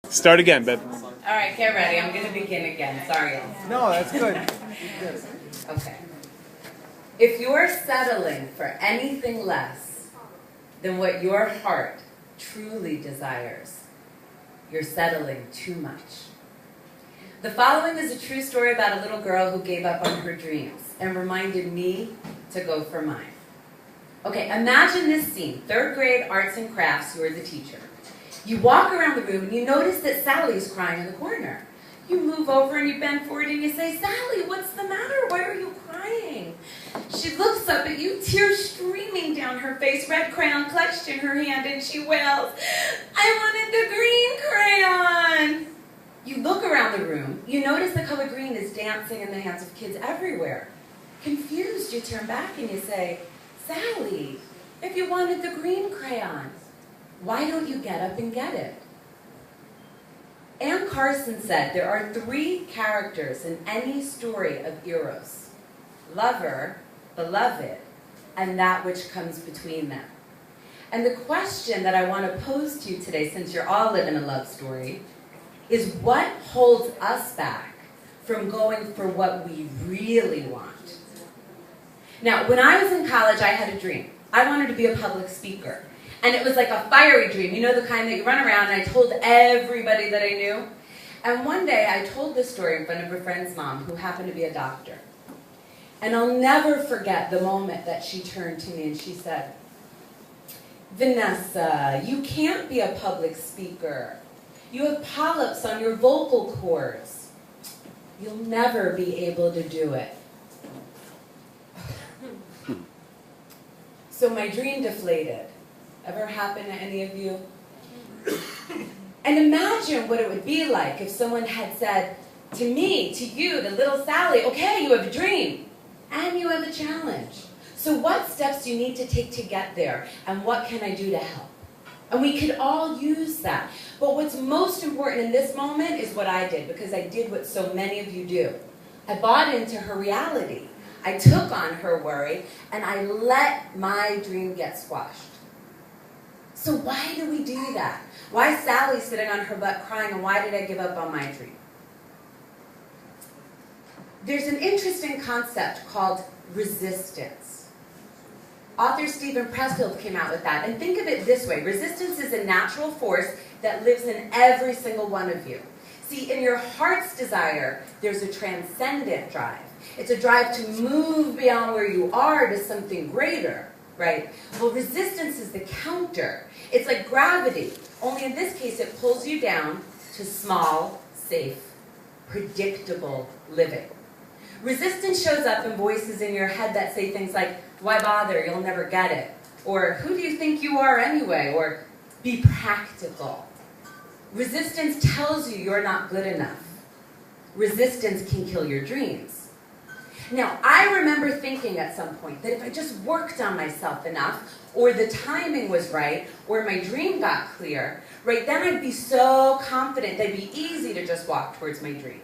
Start again, babe. All right, get ready. I'm going to begin again. Sorry. No, that's good. Okay. If you're settling for anything less than what your heart truly desires, you're settling too much. The following is a true story about a little girl who gave up on her dreams and reminded me to go for mine. Okay, imagine this scene. 3rd grade arts and crafts, you're the teacher. You walk around the room and you notice that Sally is crying in the corner. You move over and you bend forward and you say, "Sally, what's the matter? Why are you crying?" She looks up at you, tears streaming down her face, red crayon clutched in her hand, and she wails, "I wanted the green crayon!" You look around the room, you notice the color green is dancing in the hands of kids everywhere. Confused, you turn back and you say, "Sally, if you wanted the green crayon, why don't you get up and get it?" Anne Carson said there are 3 characters in any story of Eros: lover, beloved, and that which comes between them. And the question that I want to pose to you today, since you're all living a love story, is what holds us back from going for what we really want? Now, when I was in college, I had a dream. I wanted to be a public speaker. And it was like a fiery dream, you know, the kind that you run around, and I told everybody that I knew. And one day I told this story in front of a friend's mom who happened to be a doctor. And I'll never forget the moment that she turned to me and she said, "Vanessa, you can't be a public speaker. You have polyps on your vocal cords. You'll never be able to do it." So my dream deflated. Ever happen to any of you? And imagine what it would be like if someone had said to me, to you, to little Sally, "Okay, you have a dream and you have a challenge. So what steps do you need to take to get there? And what can I do to help?" And we could all use that. But what's most important in this moment is what I did, because I did what so many of you do. I bought into her reality. I took on her worry, and I let my dream get squashed. So why do we do that? Why is Sally sitting on her butt crying, and why did I give up on my dream? There's an interesting concept called resistance. Author Stephen Pressfield came out with that. And think of it this way. Resistance is a natural force that lives in every single one of you. See, in your heart's desire, there's a transcendent drive. It's a drive to move beyond where you are to something greater, right? Well, resistance is the counter. It's like gravity, only in this case it pulls you down to small, safe, predictable living. Resistance shows up in voices in your head that say things like, "Why bother? You'll never get it." Or, "Who do you think you are anyway?" Or, "Be practical." Resistance tells you you're not good enough. Resistance can kill your dreams. Now, I remember thinking at some point that if I just worked on myself enough, or the timing was right, or my dream got clear, right, then I'd be so confident that it'd be easy to just walk towards my dream.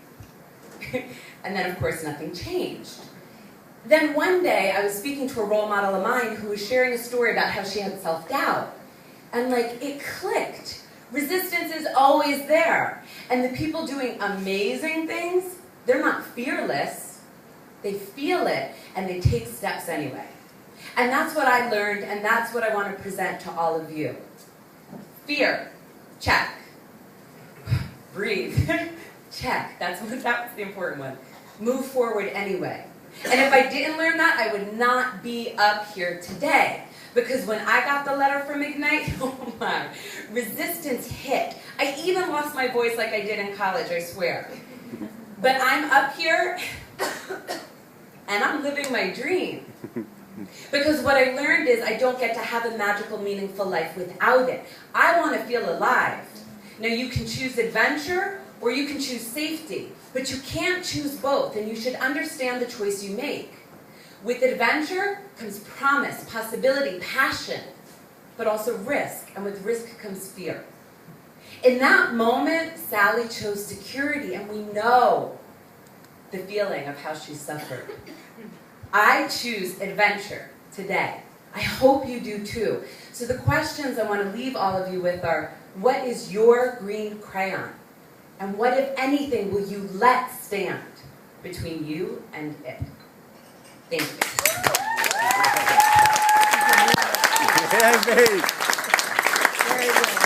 And then, of course, nothing changed. Then one day, I was speaking to a role model of mine who was sharing a story about how she had self-doubt. And, it clicked. Resistance is always there. And the people doing amazing things, they're not fearless. They feel it, and they take steps anyway. And that's what I learned, and that's what I want to present to all of you. Fear, check. Breathe, check. That was the important one. Move forward anyway. And if I didn't learn that, I would not be up here today. Because when I got the letter from Ignite, oh my, resistance hit. I even lost my voice like I did in college, I swear. But I'm up here, and I'm living my dream. Because what I learned is I don't get to have a magical, meaningful life without it. I want to feel alive. Now, you can choose adventure or you can choose safety, but you can't choose both, and you should understand the choice you make. With adventure comes promise, possibility, passion, but also risk, and with risk comes fear. In that moment, Sally chose security, and we know the feeling of how she suffered. I choose adventure today. I hope you do too. So the questions I want to leave all of you with are, What is your green crayon? And what, if anything, will you let stand between you and it? Thank you. Very good.